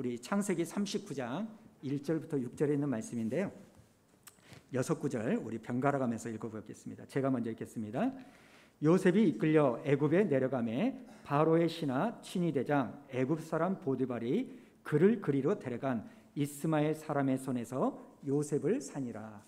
우리 창세기 39장 1절부터 6절에 있는 말씀인데요. 6구절 우리 번갈아 가면서 읽어보겠습니다. 제가 먼저 읽겠습니다. 요셉이 이끌려 애굽에 내려가매 바로의 신하 친위대장 애굽 사람 보디발이 그를 그리로 데려간 이스마엘 사람의 손에서 요셉을 사니라.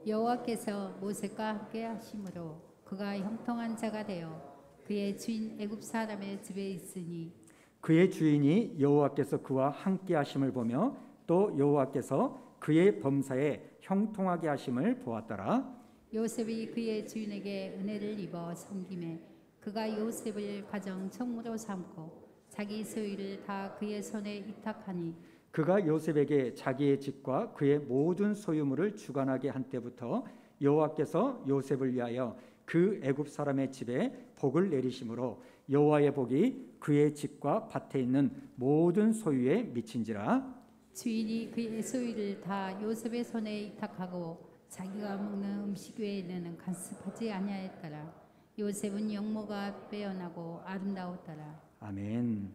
여호와께서 모세과 함께 하심으로 그가 형통한 자가 되어 그의 주인 애굽 사람의 집에 있으니 그의 주인이 여호와께서 그와 함께 하심을 보며 또 여호와께서 그의 범사에 형통하게 하심을 보았더라. 요셉이 그의 주인에게 은혜를 입어 섬김에 그가 요셉을 가정 총무로 삼고 자기 소유를 다 그의 손에 위탁하니 그가 요셉에게 자기의 집과 그의 모든 소유물을 주관하게 한 때부터 여호와께서 요셉을 위하여 그 애굽 사람의 집에 복을 내리심으로 여호와의 복이 그의 집과 밭에 있는 모든 소유에 미친지라. 주인이 그의 소유를 다 요셉의 손에 위탁하고 자기가 먹는 음식 외에는 간섭하지 아니하였더라. 요셉은 영모가 빼어나고 아름다웠더라. 아멘.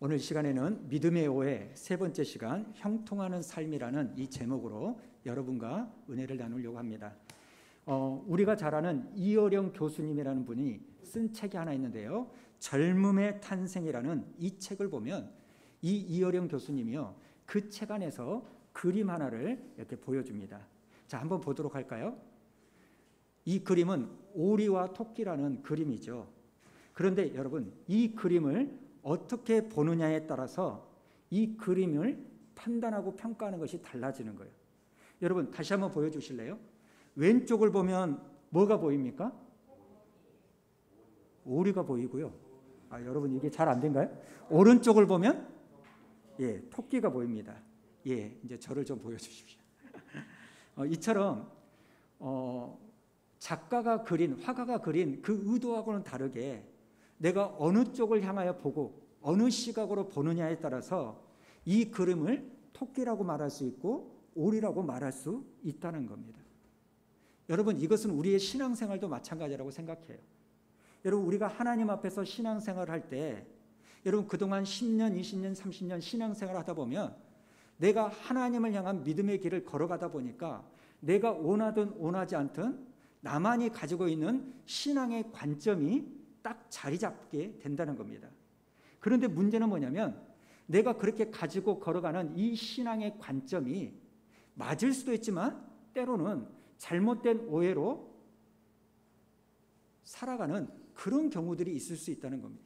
오늘 시간에는 믿음의 오해 세 번째 시간 형통하는 삶이라는 이 제목으로 여러분과 은혜를 나누려고 합니다. 우리가 잘 아는 이어령 교수님이라는 분이 쓴 책이 하나 있는데요. 젊음의 탄생이라는 이 책을 보면 이 이어령 교수님이요, 그 책 안에서 그림 하나를 이렇게 보여줍니다. 자, 한번 보도록 할까요? 이 그림은 오리와 토끼라는 그림이죠. 그런데 여러분, 이 그림을 어떻게 보느냐에 따라서 이 그림을 판단하고 평가하는 것이 달라지는 거예요. 여러분, 다시 한번 보여주실래요? 왼쪽을 보면 뭐가 보입니까? 오리가 보이고요. 여러분, 이게 잘 안 된가요? 오른쪽을 보면 토끼가 보입니다. 이제 저를 좀 보여주십시오. 이처럼 작가가 그린, 화가가 그린 그 의도하고는 다르게 내가 어느 쪽을 향하여 보고 어느 시각으로 보느냐에 따라서 이 그림을 토끼라고 말할 수 있고 오리라고 말할 수 있다는 겁니다. 여러분, 이것은 우리의 신앙생활도 마찬가지라고 생각해요. 여러분, 우리가 하나님 앞에서 신앙생활을 할 때 여러분, 그동안 10년, 20년, 30년 신앙생활을 하다 보면 내가 하나님을 향한 믿음의 길을 걸어가다 보니까 내가 원하든 원하지 않든 나만이 가지고 있는 신앙의 관점이 딱 자리 잡게 된다는 겁니다. 그런데 문제는 뭐냐면 내가 그렇게 가지고 걸어가는 이 신앙의 관점이 맞을 수도 있지만 때로는 잘못된 오해로 살아가는 그런 경우들이 있을 수 있다는 겁니다.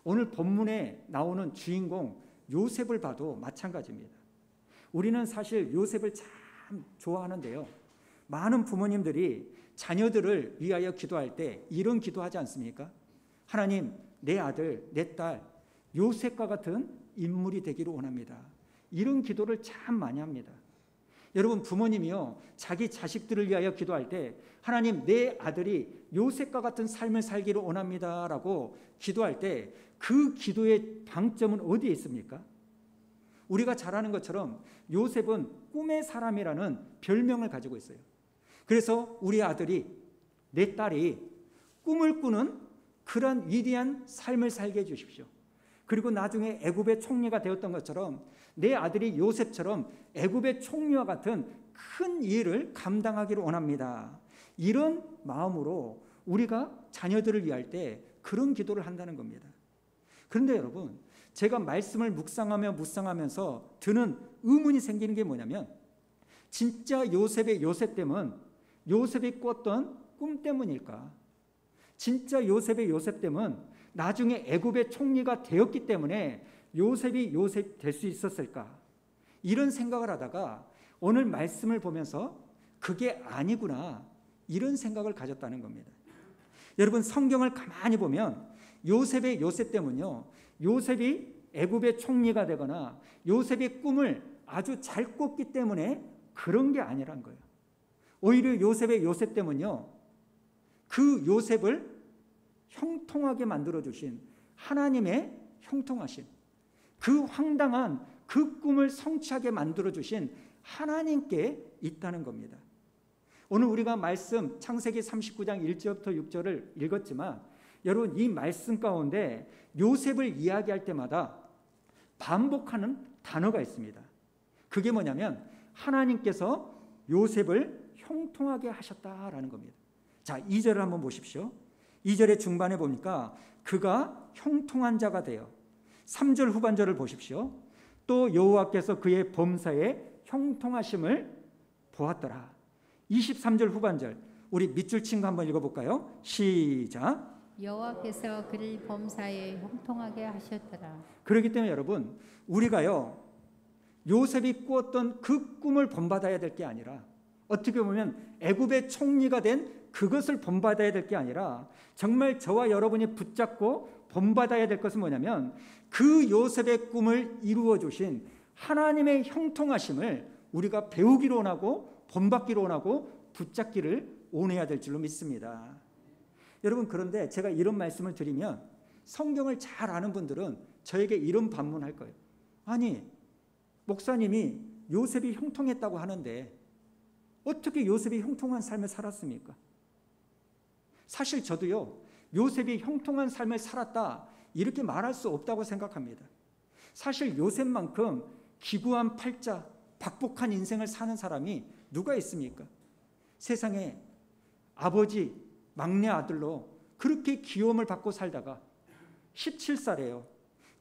오늘 본문에 나오는 주인공 요셉을 봐도 마찬가지입니다. 우리는 사실 요셉을 참 좋아하는데요. 많은 부모님들이 자녀들을 위하여 기도할 때 이런 기도하지 않습니까? 하나님, 내 아들, 내 딸 요셉과 같은 인물이 되기를 원합니다. 이런 기도를 참 많이 합니다. 여러분, 부모님이요, 자기 자식들을 위하여 기도할 때 하나님, 내 아들이 요셉과 같은 삶을 살기를 원합니다 라고 기도할 때 그 기도의 방점은 어디에 있습니까? 우리가 잘 아는 것처럼 요셉은 꿈의 사람이라는 별명을 가지고 있어요. 그래서 우리 아들이, 내 딸이 꿈을 꾸는 그런 위대한 삶을 살게 해주십시오. 그리고 나중에 애굽의 총리가 되었던 것처럼 내 아들이 요셉처럼 애굽의 총리와 같은 큰 일을 감당하기를 원합니다. 이런 마음으로 우리가 자녀들을 위할 때 그런 기도를 한다는 겁니다. 그런데 여러분, 제가 말씀을 묵상하면서 드는 의문이 생기는 게 뭐냐면 진짜 요셉의 요셉됨은 요셉이 꿨던 꿈 때문일까? 진짜 요셉의 요셉됨은 나중에 애굽의 총리가 되었기 때문에 요셉이 요셉 될 수 있었을까? 이런 생각을 하다가 오늘 말씀을 보면서 그게 아니구나, 이런 생각을 가졌다는 겁니다. 여러분, 성경을 가만히 보면 요셉의 요셉됨은요, 요셉이 애굽의 총리가 되거나 요셉이 꿈을 아주 잘 꿨기 때문에 그런 게 아니란 거예요. 오히려 요셉의 요셉됨은요, 그 요셉을 형통하게 만들어주신 하나님의 형통하심, 그 황당한 그 꿈을 성취하게 만들어주신 하나님께 있다는 겁니다. 오늘 우리가 말씀 창세기 39장 1절부터 6절을 읽었지만 여러분, 이 말씀 가운데 요셉을 이야기할 때마다 반복하는 단어가 있습니다. 그게 뭐냐면 하나님께서 요셉을 형통하게 하셨다라는 겁니다. 자, 2절을 한번 보십시오. 2절의 중반에 보니까 그가 형통한 자가 되어, 3절 후반절을 보십시오. 또 여호와께서 그의 범사에 형통하심을 보았더라. 23절 후반절 우리 밑줄 친 거 한번 읽어볼까요? 시작. 여호와께서 그를 범사에 형통하게 하셨더라. 그렇기 때문에 여러분, 우리가요 요셉이 꾸었던 그 꿈을 본받아야 될 게 아니라, 어떻게 보면 애굽의 총리가 된 그것을 본받아야 될 게 아니라, 정말 저와 여러분이 붙잡고 본받아야 될 것은 뭐냐면 그 요셉의 꿈을 이루어 주신 하나님의 형통하심을 우리가 배우기로 원하고 본받기로 원하고 붙잡기를 원해야 될 줄로 믿습니다. 여러분, 그런데 제가 이런 말씀을 드리면 성경을 잘 아는 분들은 저에게 이런 반문할 거예요. 아니, 목사님이 요셉이 형통했다고 하는데 어떻게 요셉이 형통한 삶을 살았습니까? 사실 저도요, 요셉이 형통한 삶을 살았다 이렇게 말할 수 없다고 생각합니다. 사실 요셉만큼 기구한 팔자, 박복한 인생을 사는 사람이 누가 있습니까? 세상에 아버지 막내 아들로 그렇게 귀여움을 받고 살다가 17살이에요.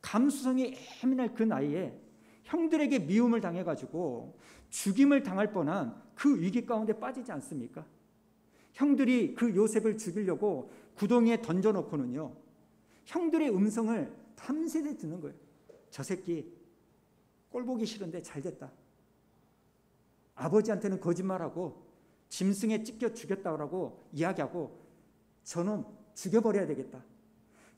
감수성이 예민할 그 나이에 형들에게 미움을 당해가지고 죽임을 당할 뻔한 그 위기 가운데 빠지지 않습니까? 형들이 그 요셉을 죽이려고 구덩이에 던져놓고는요, 형들의 음성을 밤새도록 듣는 거예요. 저 새끼 꼴 보기 싫은데 잘 됐다. 아버지한테는 거짓말하고 짐승에 찢겨 죽였다고 이야기하고 저놈 죽여버려야 되겠다.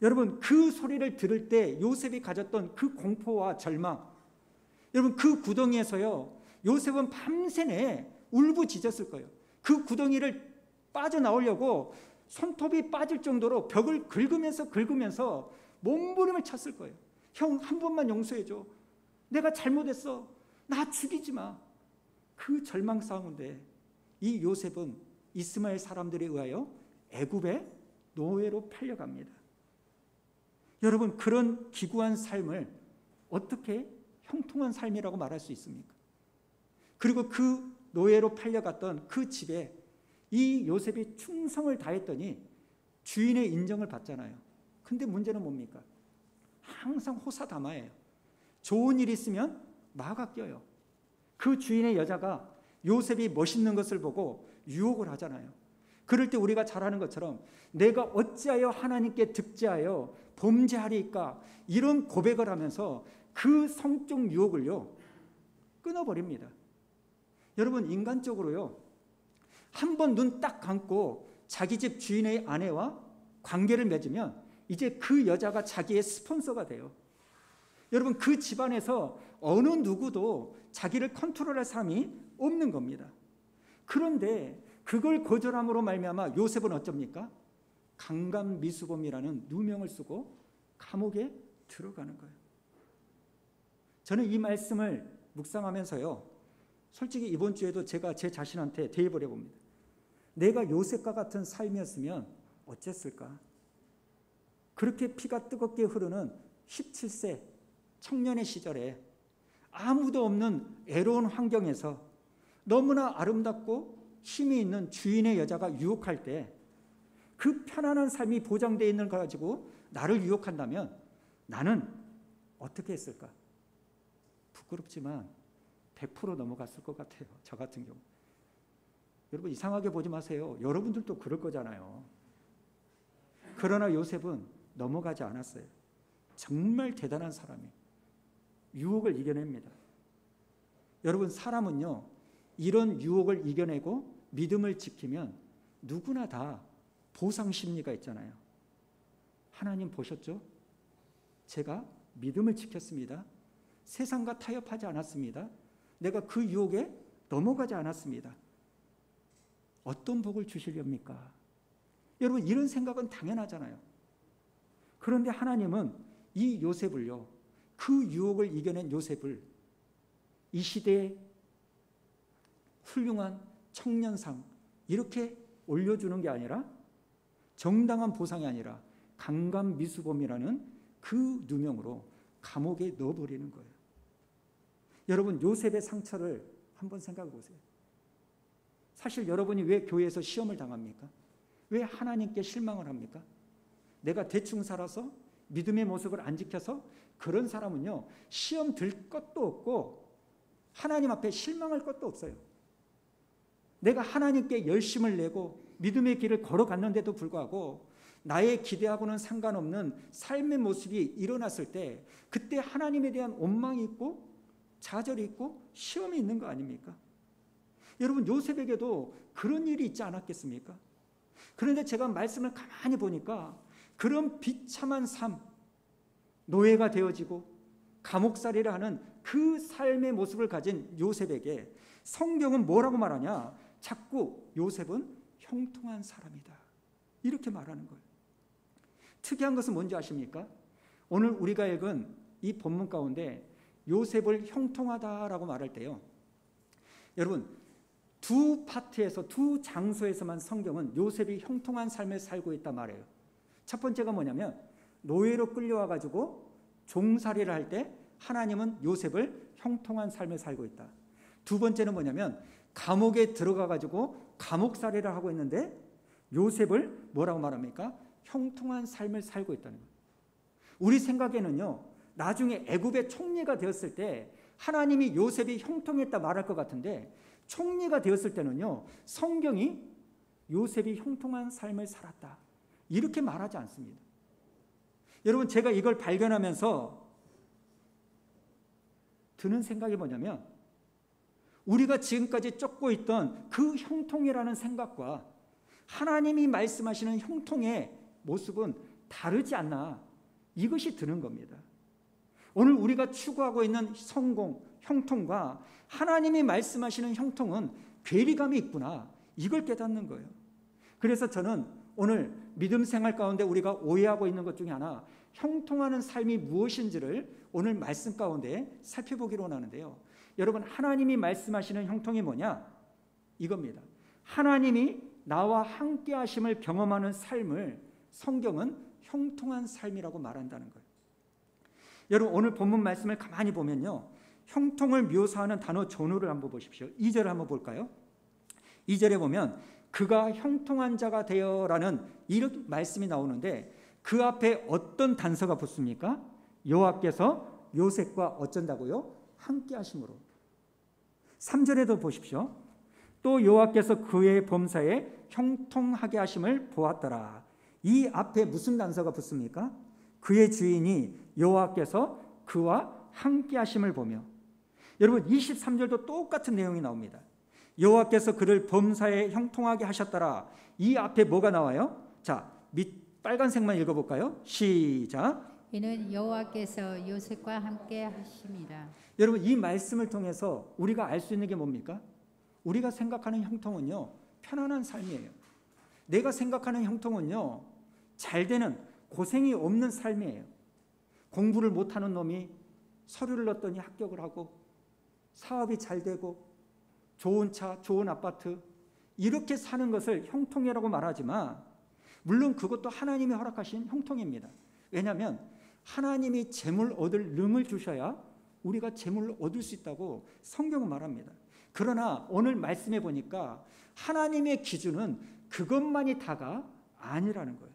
여러분, 그 소리를 들을 때 요셉이 가졌던 그 공포와 절망, 여러분 그 구덩이에서요 요셉은 밤새내 울부짖었을 거예요. 그 구덩이를 빠져나오려고 손톱이 빠질 정도로 벽을 긁으면서 몸부림을 쳤을 거예요. 형, 한 번만 용서해줘. 내가 잘못했어. 나 죽이지 마. 그 절망 싸움인데 이 요셉은 이스마엘 사람들에 의하여 애굽의 노예로 팔려갑니다. 여러분, 그런 기구한 삶을 어떻게 형통한 삶이라고 말할 수 있습니까? 그리고 그 노예로 팔려갔던 그 집에 이 요셉이 충성을 다했더니 주인의 인정을 받잖아요. 근데 문제는 뭡니까? 항상 호사다마예요. 좋은 일 있으면 마가 껴요. 그 주인의 여자가 요셉이 멋있는 것을 보고 유혹을 하잖아요. 그럴 때 우리가 잘 아는 것처럼 내가 어찌하여 하나님께 득죄하여 범죄하리까, 이런 고백을 하면서 그 성적 유혹을요 끊어버립니다. 여러분, 인간적으로요 한 번 눈 딱 감고 자기 집 주인의 아내와 관계를 맺으면 이제 그 여자가 자기의 스폰서가 돼요. 여러분, 그 집안에서 어느 누구도 자기를 컨트롤할 사람이 없는 겁니다. 그런데 그걸 거절함으로 말미암아 요셉은 어쩝니까? 강간미수범이라는 누명을 쓰고 감옥에 들어가는 거예요. 저는 이 말씀을 묵상하면서요, 솔직히 이번 주에도 제가 제 자신한테 대입을 해봅니다. 내가 요셉과 같은 삶이었으면 어쨌을까? 그렇게 피가 뜨겁게 흐르는 17세 청년의 시절에 아무도 없는 애로운 환경에서 너무나 아름답고 힘이 있는 주인의 여자가 유혹할 때 그 편안한 삶이 보장되어 있는 걸 가지고 나를 유혹한다면 나는 어떻게 했을까? 부끄럽지만 100% 넘어갔을 것 같아요. 저 같은 경우. 여러분, 이상하게 보지 마세요. 여러분들도 그럴 거잖아요. 그러나 요셉은 넘어가지 않았어요. 정말 대단한 사람이에요. 유혹을 이겨냅니다. 여러분, 사람은요 이런 유혹을 이겨내고 믿음을 지키면 누구나 다 보상 심리가 있잖아요. 하나님 보셨죠? 제가 믿음을 지켰습니다. 세상과 타협하지 않았습니다. 내가 그 유혹에 넘어가지 않았습니다. 어떤 복을 주시렵니까? 여러분, 이런 생각은 당연하잖아요. 그런데 하나님은 이 요셉을요, 그 유혹을 이겨낸 요셉을 이 시대의 훌륭한 청년상 이렇게 올려주는 게 아니라, 정당한 보상이 아니라 강간미수범이라는 그 누명으로 감옥에 넣어버리는 거예요. 여러분, 요셉의 상처를 한번 생각해 보세요. 사실 여러분이 왜 교회에서 시험을 당합니까? 왜 하나님께 실망을 합니까? 내가 대충 살아서 믿음의 모습을 안 지켜서 그런 사람은요, 시험 들 것도 없고 하나님 앞에 실망할 것도 없어요. 내가 하나님께 열심을 내고 믿음의 길을 걸어갔는데도 불구하고 나의 기대하고는 상관없는 삶의 모습이 일어났을 때 그때 하나님에 대한 원망이 있고 좌절이 있고 시험이 있는 거 아닙니까? 여러분, 요셉에게도 그런 일이 있지 않았겠습니까? 그런데 제가 말씀을 가만히 보니까 그런 비참한 삶, 노예가 되어지고 감옥살이를 하는 그 삶의 모습을 가진 요셉에게 성경은 뭐라고 말하냐? 자꾸 요셉은 형통한 사람이다, 이렇게 말하는 거예요. 특이한 것은 뭔지 아십니까? 오늘 우리가 읽은 이 본문 가운데 요셉을 형통하다라고 말할 때요, 여러분, 두 파트에서, 두 장소에서만 성경은 요셉이 형통한 삶을 살고 있다 말해요. 첫 번째가 뭐냐면 노예로 끌려와 가지고 종살이를 할 때 하나님은 요셉을 형통한 삶을 살고 있다. 두 번째는 뭐냐면 감옥에 들어가 가지고 감옥살이를 하고 있는데 요셉을 뭐라고 말합니까? 형통한 삶을 살고 있다는 거예요. 우리 생각에는요, 나중에 애굽의 총리가 되었을 때 하나님이 요셉이 형통했다 말할 것 같은데, 총리가 되었을 때는요, 성경이 요셉이 형통한 삶을 살았다 이렇게 말하지 않습니다. 여러분, 제가 이걸 발견하면서 드는 생각이 뭐냐면, 우리가 지금까지 쫓고 있던 그 형통이라는 생각과 하나님이 말씀하시는 형통의 모습은 다르지 않나, 이것이 드는 겁니다. 오늘 우리가 추구하고 있는 성공, 형통과 하나님이 말씀하시는 형통은 괴리감이 있구나, 이걸 깨닫는 거예요. 그래서 저는 오늘 믿음 생활 가운데 우리가 오해하고 있는 것 중에 하나, 형통하는 삶이 무엇인지를 오늘 말씀 가운데 살펴보기로 원하는데요. 여러분, 하나님이 말씀하시는 형통이 뭐냐? 이겁니다. 하나님이 나와 함께 하심을 경험하는 삶을 성경은 형통한 삶이라고 말한다는 거예요. 여러분, 오늘 본문 말씀을 가만히 보면요, 형통을 묘사하는 단어 전후를 한번 보십시오. 2절을 한번 볼까요? 2절에 보면 그가 형통한 자가 되어라는 이런 말씀이 나오는데, 그 앞에 어떤 단서가 붙습니까? 여호와께서 요셉과 어쩐다고요? 함께 하심으로. 3절에도 보십시오. 또 여호와께서 그의 범사에 형통하게 하심을 보았더라. 이 앞에 무슨 단서가 붙습니까? 그의 주인이 여호와께서 그와 함께 하심을 보며. 여러분, 23절도 똑같은 내용이 나옵니다. 여호와께서 그를 범사에 형통하게 하셨더라. 이 앞에 뭐가 나와요? 자, 빨간색만 읽어볼까요? 시작. 이는 여호와께서 요셉과 함께 하심이라. 여러분, 이 말씀을 통해서 우리가 알 수 있는 게 뭡니까? 우리가 생각하는 형통은요, 편안한 삶이에요. 내가 생각하는 형통은요, 잘 되는, 고생이 없는 삶이에요. 공부를 못하는 놈이 서류를 넣었더니 합격을 하고 사업이 잘 되고 좋은 차, 좋은 아파트, 이렇게 사는 것을 형통이라고 말하지만, 물론 그것도 하나님이 허락하신 형통입니다. 왜냐하면 하나님이 재물 얻을 능을 주셔야 우리가 재물을 얻을 수 있다고 성경은 말합니다. 그러나 오늘 말씀해 보니까 하나님의 기준은 그것만이 다가 아니라는 거예요.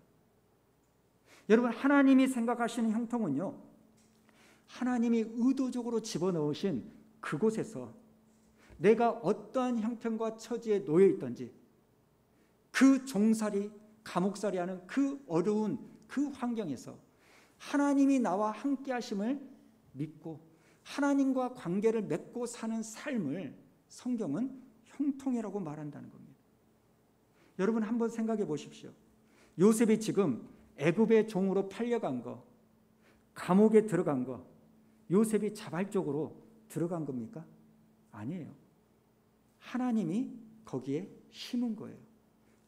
여러분, 하나님이 생각하시는 형통은요, 하나님이 의도적으로 집어넣으신 그곳에서 내가 어떠한 형편과 처지에 놓여 있든지, 그 종살이, 감옥살이 하는 그 어려운 그 환경에서 하나님이 나와 함께 하심을 믿고 하나님과 관계를 맺고 사는 삶을 성경은 형통이라고 말한다는 겁니다. 여러분, 한번 생각해 보십시오. 요셉이 지금 애굽의 종으로 팔려간 거, 감옥에 들어간 거, 요셉이 자발적으로 들어간 겁니까? 아니에요. 하나님이 거기에 심은 거예요.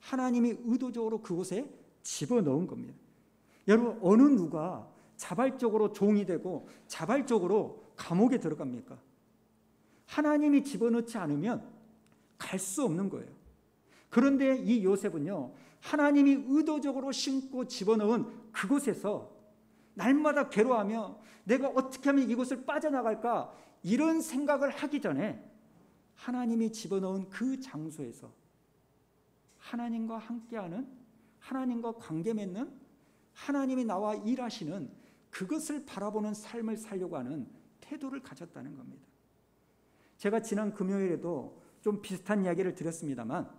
하나님이 의도적으로 그곳에 집어넣은 겁니다. 여러분, 어느 누가 자발적으로 종이 되고 자발적으로 감옥에 들어갑니까? 하나님이 집어넣지 않으면 갈 수 없는 거예요. 그런데 이 요셉은요, 하나님이 의도적으로 심고 집어넣은 그곳에서 날마다 괴로워하며 내가 어떻게 하면 이곳을 빠져나갈까 이런 생각을 하기 전에 하나님이 집어넣은 그 장소에서 하나님과 함께하는, 하나님과 관계 맺는, 하나님이 나와 일하시는 그것을 바라보는 삶을 살려고 하는 태도를 가졌다는 겁니다. 제가 지난 금요일에도 좀 비슷한 이야기를 드렸습니다만,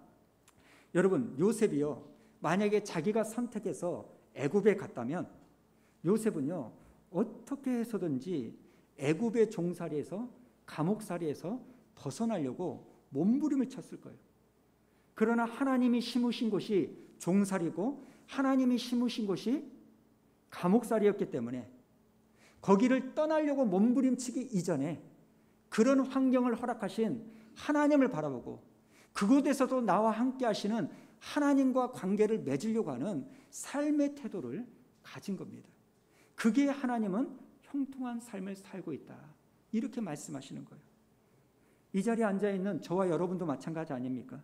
여러분, 요셉이요, 만약에 자기가 선택해서 애굽에 갔다면 요셉은요 어떻게 해서든지 애굽의 종살이에서, 감옥살이에서 벗어나려고 몸부림을 쳤을 거예요. 그러나 하나님이 심으신 곳이 종살이고 하나님이 심으신 곳이 감옥살이였기 때문에 거기를 떠나려고 몸부림치기 이전에 그런 환경을 허락하신 하나님을 바라보고 그곳에서도 나와 함께 하시는 하나님과 관계를 맺으려고 하는 삶의 태도를 가진 겁니다. 그게 하나님은 형통한 삶을 살고 있다, 이렇게 말씀하시는 거예요. 이 자리에 앉아있는 저와 여러분도 마찬가지 아닙니까?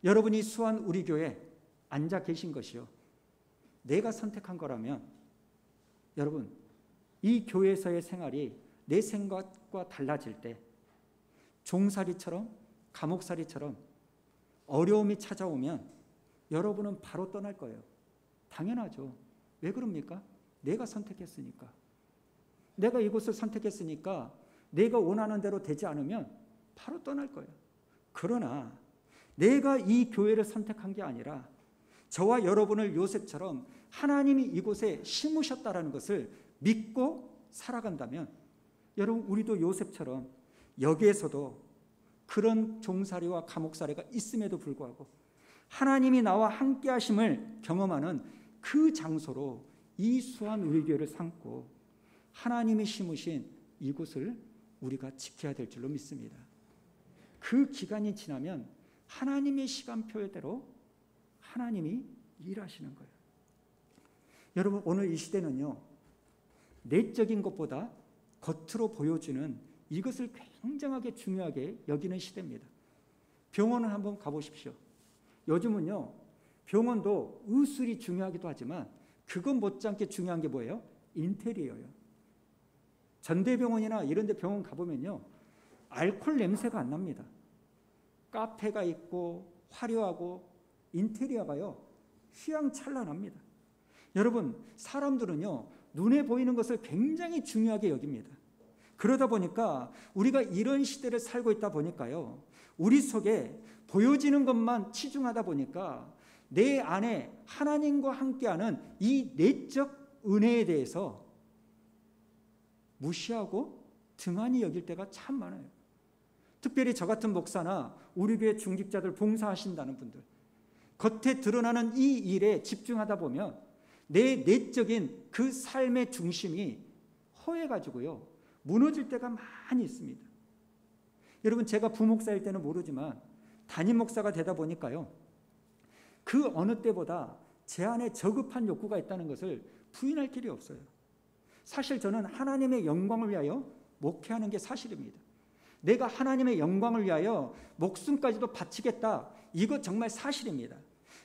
여러분이 수원 우리 교회 앉아 계신 것이요, 내가 선택한 거라면 여러분, 이 교회에서의 생활이 내 생각과 달라질 때 종살이처럼, 감옥살이처럼 어려움이 찾아오면 여러분은 바로 떠날 거예요. 당연하죠. 왜 그럽니까? 내가 선택했으니까. 내가 이곳을 선택했으니까 내가 원하는 대로 되지 않으면 바로 떠날 거예요. 그러나 내가 이 교회를 선택한 게 아니라 저와 여러분을 요셉처럼 하나님이 이곳에 심으셨다라는 것을 믿고 살아간다면 여러분, 우리도 요셉처럼 여기에서도 그런 종살이와 감옥살이가 있음에도 불구하고 하나님이 나와 함께 하심을 경험하는 그 장소로 이 수원 우리 교회를 삼고 하나님이 심으신 이곳을 우리가 지켜야 될 줄로 믿습니다. 그 기간이 지나면 하나님의 시간표대로 하나님이 일하시는 거예요. 여러분, 오늘 이 시대는요, 내적인 것보다 겉으로 보여주는 이것을 굉장하게 중요하게 여기는 시대입니다. 병원을 한번 가보십시오. 요즘은요, 병원도 의술이 중요하기도 하지만 그것 못지않게 중요한 게 뭐예요? 인테리어예요. 전대병원이나 이런 데 병원 가보면요, 알코올 냄새가 안 납니다. 카페가 있고 화려하고 인테리어가요 휘황찬란합니다. 여러분, 사람들은요 눈에 보이는 것을 굉장히 중요하게 여깁니다. 그러다 보니까 우리가 이런 시대를 살고 있다 보니까요, 우리 속에 보여지는 것만 치중하다 보니까 내 안에 하나님과 함께하는 이 내적 은혜에 대해서 무시하고 등한히 여길 때가 참 많아요. 특별히 저 같은 목사나 우리 교회 중직자들 봉사하신다는 분들, 겉에 드러나는 이 일에 집중하다 보면 내 내적인 그 삶의 중심이 허해가지고요 무너질 때가 많이 있습니다. 여러분, 제가 부목사일 때는 모르지만 담임 목사가 되다 보니까요, 그 어느 때보다 제 안에 저급한 욕구가 있다는 것을 부인할 길이 없어요. 사실 저는 하나님의 영광을 위하여 목회하는 게 사실입니다. 내가 하나님의 영광을 위하여 목숨까지도 바치겠다, 이거 정말 사실입니다.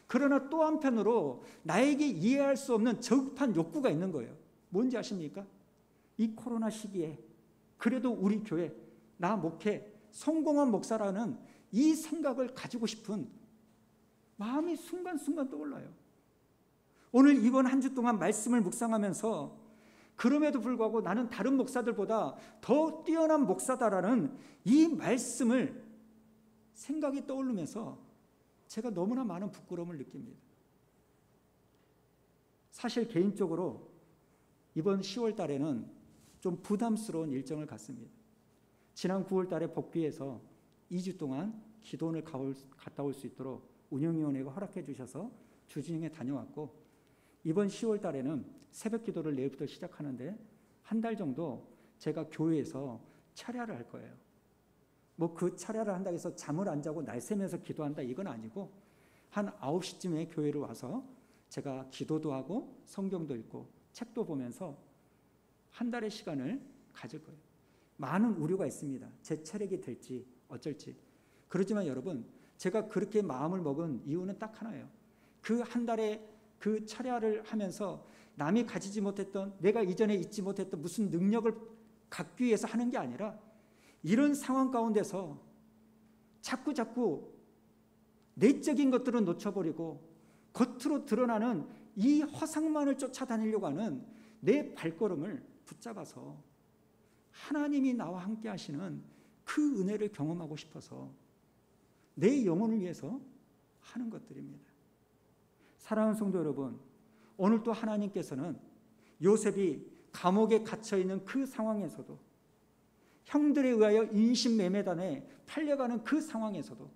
그러나 또 한편으로 나에게 이해할 수 없는 저급한 욕구가 있는 거예요. 뭔지 아십니까? 이 코로나 시기에 그래도 우리 교회, 나 목회, 성공한 목사라는 이 생각을 가지고 싶은 마음이 순간순간 떠올라요. 오늘 이번 한 주 동안 말씀을 묵상하면서 그럼에도 불구하고 나는 다른 목사들보다 더 뛰어난 목사다라는 이 말씀을 생각이 떠오르면서 제가 너무나 많은 부끄러움을 느낍니다. 사실 개인적으로 이번 10월 달에는 좀 부담스러운 일정을 갖습니다. 지난 9월 달에 복귀해서 2주 동안 기도원을 갔다 올 수 있도록 운영위원회가 허락해 주셔서 주진행에 다녀왔고, 이번 10월 달에는 새벽 기도를 내일부터 시작하는데 한 달 정도 제가 교회에서 철야를 할 거예요. 뭐 그 철야를 한다고 해서 잠을 안 자고 날 새면서 기도한다, 이건 아니고 한 9시쯤에 교회를 와서 제가 기도도 하고 성경도 읽고 책도 보면서 한 달의 시간을 가질 거예요. 많은 우려가 있습니다. 제 체력이 될지 어쩔지. 그렇지만 여러분, 제가 그렇게 마음을 먹은 이유는 딱 하나예요. 그 한 달의 그 철야를 하면서 남이 가지지 못했던, 내가 이전에 잊지 못했던 무슨 능력을 갖기 위해서 하는 게 아니라 이런 상황 가운데서 자꾸 내적인 것들은 놓쳐버리고 겉으로 드러나는 이 허상만을 쫓아다니려고 하는 내 발걸음을 붙잡아서 하나님이 나와 함께 하시는 그 은혜를 경험하고 싶어서 내 영혼을 위해서 하는 것들입니다. 사랑하는 성도 여러분, 오늘 또 하나님께서는 요셉이 감옥에 갇혀있는 그 상황에서도, 형들에 의하여 인신매매단에 팔려가는 그 상황에서도,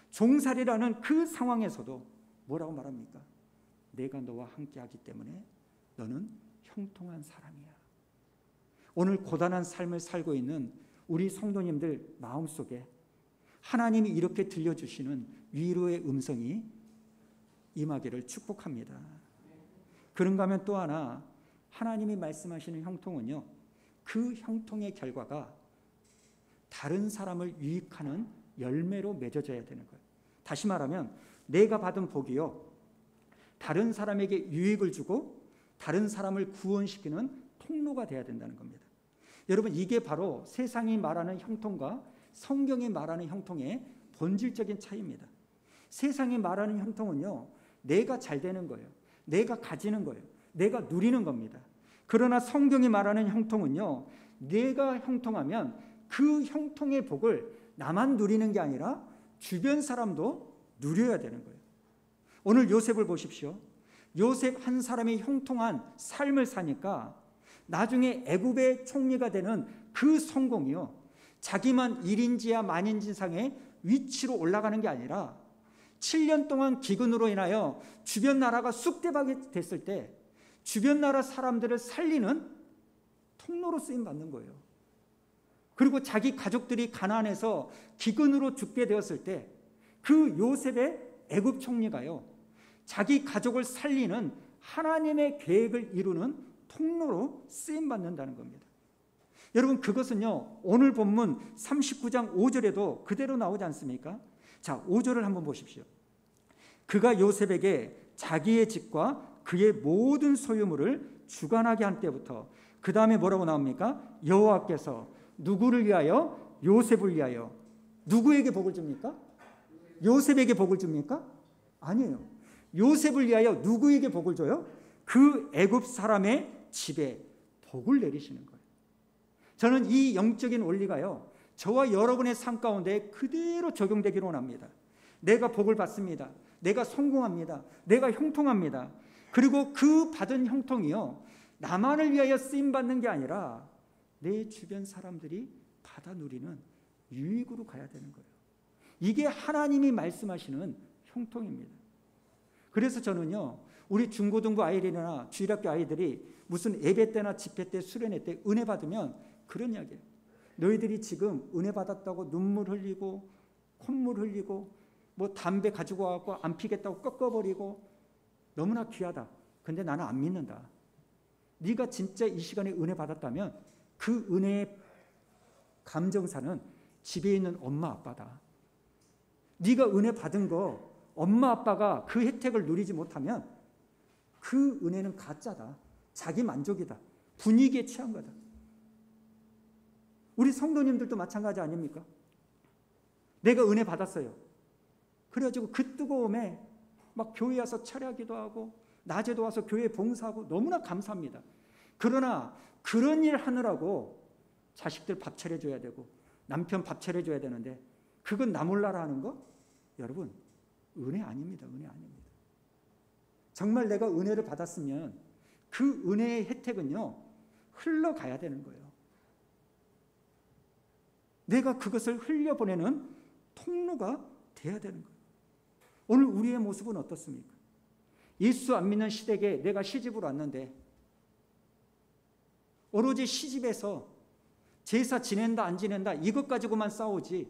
종살이라는 그 상황에서도 뭐라고 말합니까? 내가 너와 함께하기 때문에 너는 형통한 사람이야. 오늘 고단한 삶을 살고 있는 우리 성도님들 마음속에 하나님이 이렇게 들려주시는 위로의 음성이 임하기를 축복합니다. 그런가 하면 또 하나, 하나님이 말씀하시는 형통은요, 그 형통의 결과가 다른 사람을 유익하는 열매로 맺어져야 되는 거예요. 다시 말하면 내가 받은 복이요, 다른 사람에게 유익을 주고 다른 사람을 구원시키는 통로가 되어야 된다는 겁니다. 여러분, 이게 바로 세상이 말하는 형통과 성경이 말하는 형통의 본질적인 차이입니다. 세상이 말하는 형통은요, 내가 잘 되는 거예요. 내가 가지는 거예요. 내가 누리는 겁니다. 그러나 성경이 말하는 형통은요, 내가 형통하면 그 형통의 복을 나만 누리는 게 아니라 주변 사람도 누려야 되는 거예요. 오늘 요셉을 보십시오. 요셉 한 사람이 형통한 삶을 사니까 나중에 애굽의 총리가 되는 그 성공이요, 자기만 1인지야 만인지상의 위치로 올라가는 게 아니라 7년 동안 기근으로 인하여 주변 나라가 쑥대박이 됐을 때 주변 나라 사람들을 살리는 통로로 쓰임받는 거예요. 그리고 자기 가족들이 가난해서 기근으로 죽게 되었을 때 그 요셉의 애굽 총리가요, 자기 가족을 살리는 하나님의 계획을 이루는 통로로 쓰임받는다는 겁니다. 여러분, 그것은요, 오늘 본문 39장 5절에도 그대로 나오지 않습니까? 자, 5절을 한번 보십시오. 그가 요셉에게 자기의 집과 그의 모든 소유물을 주관하게 한 때부터, 그 다음에 뭐라고 나옵니까? 여호와께서 누구를 위하여? 요셉을 위하여. 누구에게 복을 줍니까? 요셉에게 복을 줍니까? 아니에요. 요셉을 위하여 누구에게 복을 줘요? 그 애굽 사람의 집에 복을 내리시는 거예요. 저는 이 영적인 원리가요, 저와 여러분의 삶 가운데 그대로 적용되기로 원합니다. 내가 복을 받습니다. 내가 성공합니다. 내가 형통합니다. 그리고 그 받은 형통이요, 나만을 위하여 쓰임받는 게 아니라 내 주변 사람들이 받아 누리는 유익으로 가야 되는 거예요. 이게 하나님이 말씀하시는 형통입니다. 그래서 저는요, 우리 중고등부 아이들이나 주일학교 아이들이 무슨 예배 때나 집회 때, 수련회 때 은혜 받으면 그런 이야기예요. 너희들이 지금 은혜 받았다고 눈물 흘리고 콧물 흘리고 뭐 담배 가지고 와서 안 피겠다고 꺾어버리고 너무나 귀하다. 근데 나는 안 믿는다. 네가 진짜 이 시간에 은혜 받았다면 그 은혜의 감정사는 집에 있는 엄마 아빠다. 네가 은혜 받은 거 엄마 아빠가 그 혜택을 누리지 못하면 그 은혜는 가짜다. 자기 만족이다. 분위기에 취한 거다. 우리 성도님들도 마찬가지 아닙니까? 내가 은혜 받았어요. 그래가지고 그 뜨거움에 막 교회 와서 철야기도 하고 낮에도 와서 교회 봉사하고 너무나 감사합니다. 그러나 그런 일 하느라고 자식들 밥 차려줘야 되고 남편 밥 차려줘야 되는데 그건 나 몰라라 하는 거? 여러분, 은혜 아닙니다. 은혜 아닙니다. 정말 내가 은혜를 받았으면 그 은혜의 혜택은요, 흘러가야 되는 거예요. 내가 그것을 흘려보내는 통로가 돼야 되는 거예요. 오늘 우리의 모습은 어떻습니까? 예수 안 믿는 시댁에 내가 시집을 왔는데 오로지 시집에서 제사 지낸다 안 지낸다 이것 가지고만 싸우지,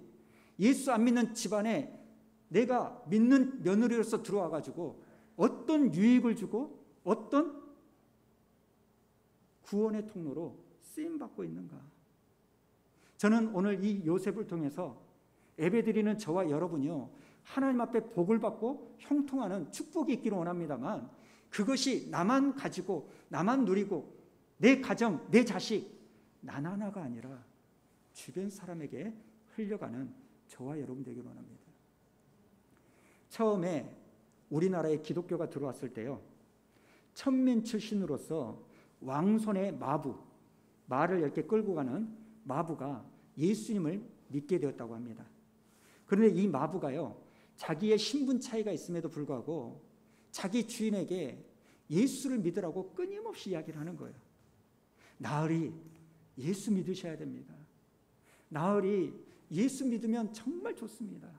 예수 안 믿는 집안에 내가 믿는 며느리로서 들어와 가지고 어떤 유익을 주고 어떤 구원의 통로로 쓰임받고 있는가? 저는 오늘 이 요셉을 통해서 예배드리는 저와 여러분이요, 하나님 앞에 복을 받고 형통하는 축복이 있기를 원합니다만, 그것이 나만 가지고 나만 누리고 내 가정, 내 자식, 난 하나가 아니라 주변 사람에게 흘려가는 저와 여러분 되기를 원합니다. 처음에 우리나라에 기독교가 들어왔을 때요, 천민 출신으로서 왕손의 마부, 말을 이렇게 끌고 가는 마부가 예수님을 믿게 되었다고 합니다. 그런데 이 마부가요, 자기의 신분 차이가 있음에도 불구하고 자기 주인에게 예수를 믿으라고 끊임없이 이야기를 하는 거예요. 나으리, 예수 믿으셔야 됩니다. 나으리, 예수 믿으면 정말 좋습니다.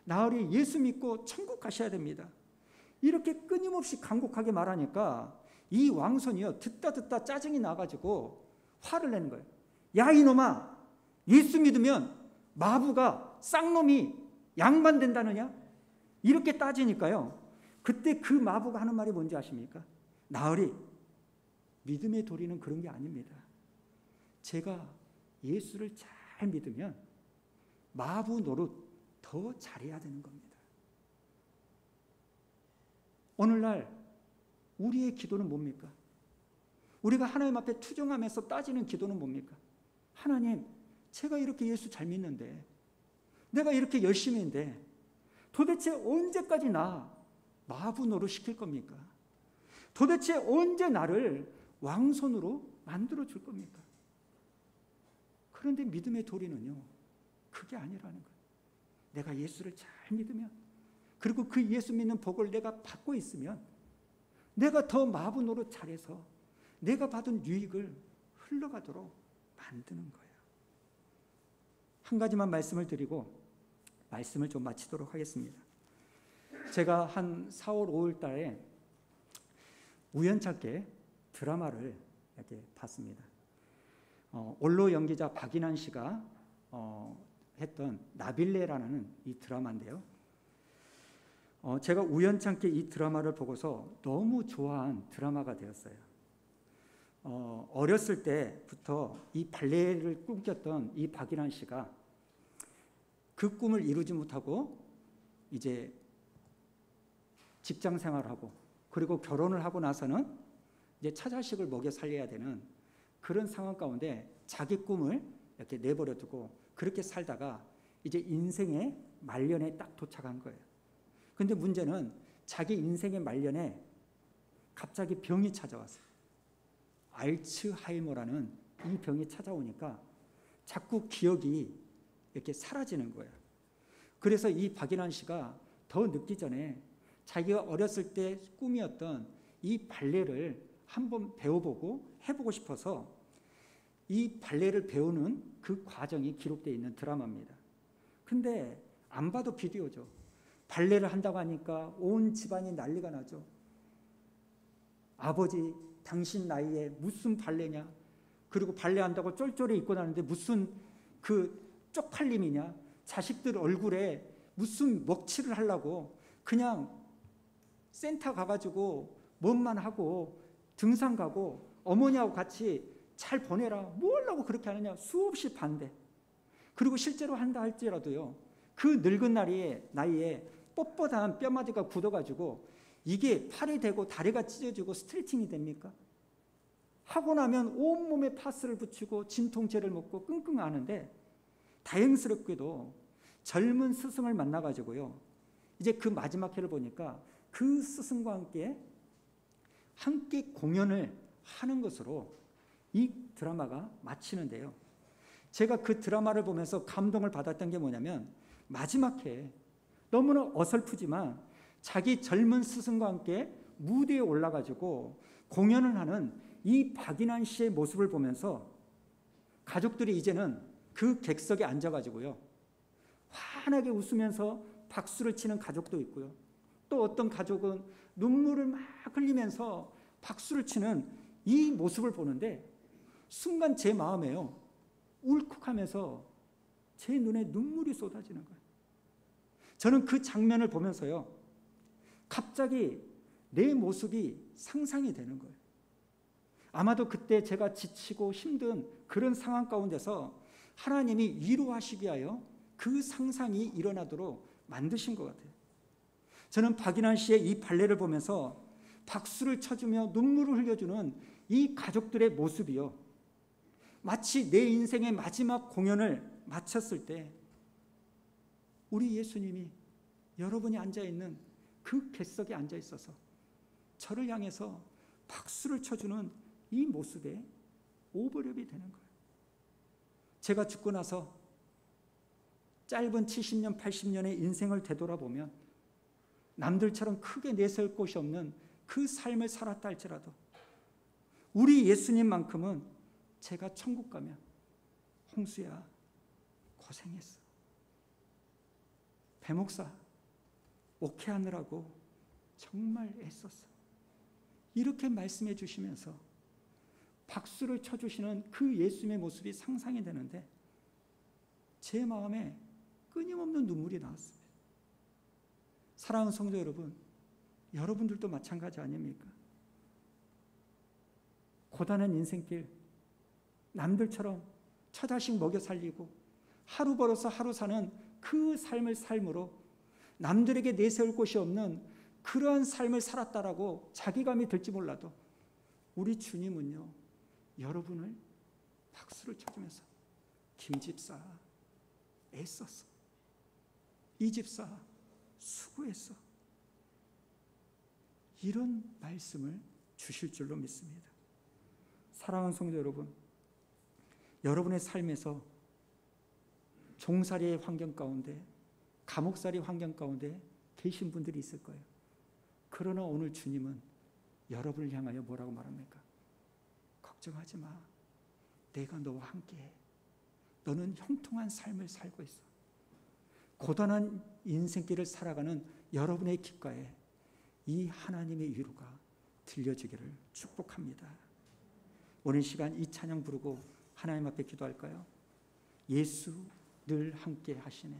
나으리, 예수 믿고 천국 가셔야 됩니다. 이렇게 끊임없이 간곡하게 말하니까 이 왕손이요, 듣다 짜증이 나가지고 화를 내는 거예요. 야, 이놈아, 예수 믿으면 마부가, 쌍놈이 양반된다느냐? 이렇게 따지니까요, 그때 그 마부가 하는 말이 뭔지 아십니까? 나으리, 믿음의 도리는 그런 게 아닙니다. 제가 예수를 잘 믿으면 마부 노릇 더 잘해야 되는 겁니다. 오늘날 우리의 기도는 뭡니까? 우리가 하나님 앞에 투정하면서 따지는 기도는 뭡니까? 하나님, 제가 이렇게 예수 잘 믿는데, 내가 이렇게 열심히 했는데 도대체 언제까지 나 마부 노릇 시킬 겁니까? 도대체 언제 나를 왕손으로 만들어 줄 겁니까? 그런데 믿음의 도리는요, 그게 아니라는 거예요. 내가 예수를 잘 믿으면, 그리고 그 예수 믿는 복을 내가 받고 있으면 내가 더 마부 노릇 잘해서 내가 받은 유익을 흘러가도록 만드는 거예요. 한 가지만 말씀을 드리고 말씀을 좀 마치도록 하겠습니다. 제가 한 4월 5일 달에 우연찮게 드라마를 이렇게 봤습니다. 원로 연기자 박인환 씨가 했던 나빌레라는 이 드라마인데요. 제가 우연찮게 이 드라마를 보고서 너무 좋아한 드라마가 되었어요. 어렸을 때부터 이 발레를 꿈꿨던 이 박인환 씨가 그 꿈을 이루지 못하고 이제 직장 생활하고 그리고 결혼을 하고 나서는 이제 처자식을 먹여 살려야 되는 그런 상황 가운데 자기 꿈을 이렇게 내버려 두고 그렇게 살다가 이제 인생의 말년에 딱 도착한 거예요. 근데 문제는 자기 인생의 말년에 갑자기 병이 찾아왔어요. 알츠하이머라는 이 병이 찾아오니까 자꾸 기억이 이렇게 사라지는 거예요. 그래서 이 박인환 씨가 더 늦기 전에 자기가 어렸을 때 꿈이었던 이 발레를 한번 배워보고 해보고 싶어서 이 발레를 배우는 그 과정이 기록되어 있는 드라마입니다. 근데 안 봐도 비디오죠. 발레를 한다고 하니까 온 집안이 난리가 나죠. 아버지, 당신 나이에 무슨 발레냐? 그리고 발레 한다고 쫄쫄이 입고 나는데 무슨 그 쪽팔림이냐? 자식들 얼굴에 무슨 먹칠을 하려고 그냥 센터 가가지고 뭔만 하고 등산 가고 어머니하고 같이 잘 보내라. 뭐 하려고 그렇게 하느냐? 수없이 반대. 그리고 실제로 한다 할지라도요, 그 늙은 나이에 뻣뻣한 뼈마디가 굳어가지고 이게 팔이 되고 다리가 찢어지고 스트레칭이 됩니까? 하고 나면 온몸에 파스를 붙이고 진통제를 먹고 끙끙 앓는데 다행스럽게도 젊은 스승을 만나가지고요, 이제 그 마지막 회를 보니까 그 스승과 함께 공연을 하는 것으로 이 드라마가 마치는데요. 제가 그 드라마를 보면서 감동을 받았던 게 뭐냐면 마지막 회에 너무나 어설프지만 자기 젊은 스승과 함께 무대에 올라가지고 공연을 하는 이 박인환 씨의 모습을 보면서 가족들이 이제는 그 객석에 앉아가지고요, 환하게 웃으면서 박수를 치는 가족도 있고요, 또 어떤 가족은 눈물을 막 흘리면서 박수를 치는 이 모습을 보는데 순간 제 마음에요, 울컥하면서 제 눈에 눈물이 쏟아지는 거예요. 저는 그 장면을 보면서요, 갑자기 내 모습이 상상이 되는 거예요. 아마도 그때 제가 지치고 힘든 그런 상황 가운데서 하나님이 위로하시기 위하여 그 상상이 일어나도록 만드신 것 같아요. 저는 박인환 씨의 이 발레를 보면서 박수를 쳐주며 눈물을 흘려주는 이 가족들의 모습이요, 마치 내 인생의 마지막 공연을 마쳤을 때 우리 예수님이 여러분이 앉아있는 그 객석에 앉아있어서 저를 향해서 박수를 쳐주는 이 모습에 오버랩이 되는 거예요. 제가 죽고 나서 짧은 70년, 80년의 인생을 되돌아보면 남들처럼 크게 내세울 곳이 없는 그 삶을 살았다 할지라도 우리 예수님만큼은 제가 천국 가면 홍수야 고생했어, 배목사 옥회하느라고 정말 애썼어, 이렇게 말씀해 주시면서 박수를 쳐주시는 그 예수님의 모습이 상상이 되는데 제 마음에 끊임없는 눈물이 나왔습니다. 사랑하는 성도 여러분, 여러분들도 마찬가지 아닙니까? 고단한 인생길, 남들처럼 처자식 먹여 살리고 하루 벌어서 하루 사는 그 삶을 삶으로 남들에게 내세울 곳이 없는 그러한 삶을 살았다라고 자기감이 들지 몰라도 우리 주님은요, 여러분을 박수를 쳐주면서 김 집사 애썼어, 이 집사 수고했어, 이런 말씀을 주실 줄로 믿습니다. 사랑하는 성도 여러분, 여러분의 삶에서 종살이의 환경 가운데, 감옥살이 환경 가운데 계신 분들이 있을 거예요. 그러나 오늘 주님은 여러분을 향하여 뭐라고 말합니까? 걱정하지 마, 내가 너와 함께해. 너는 형통한 삶을 살고 있어. 고단한 인생길을 살아가는 여러분의 귓가에 이 하나님의 위로가 들려지기를 축복합니다. 오늘 시간 이 찬양 부르고 하나님 앞에 기도할까요? 예수 늘 함께 하시네.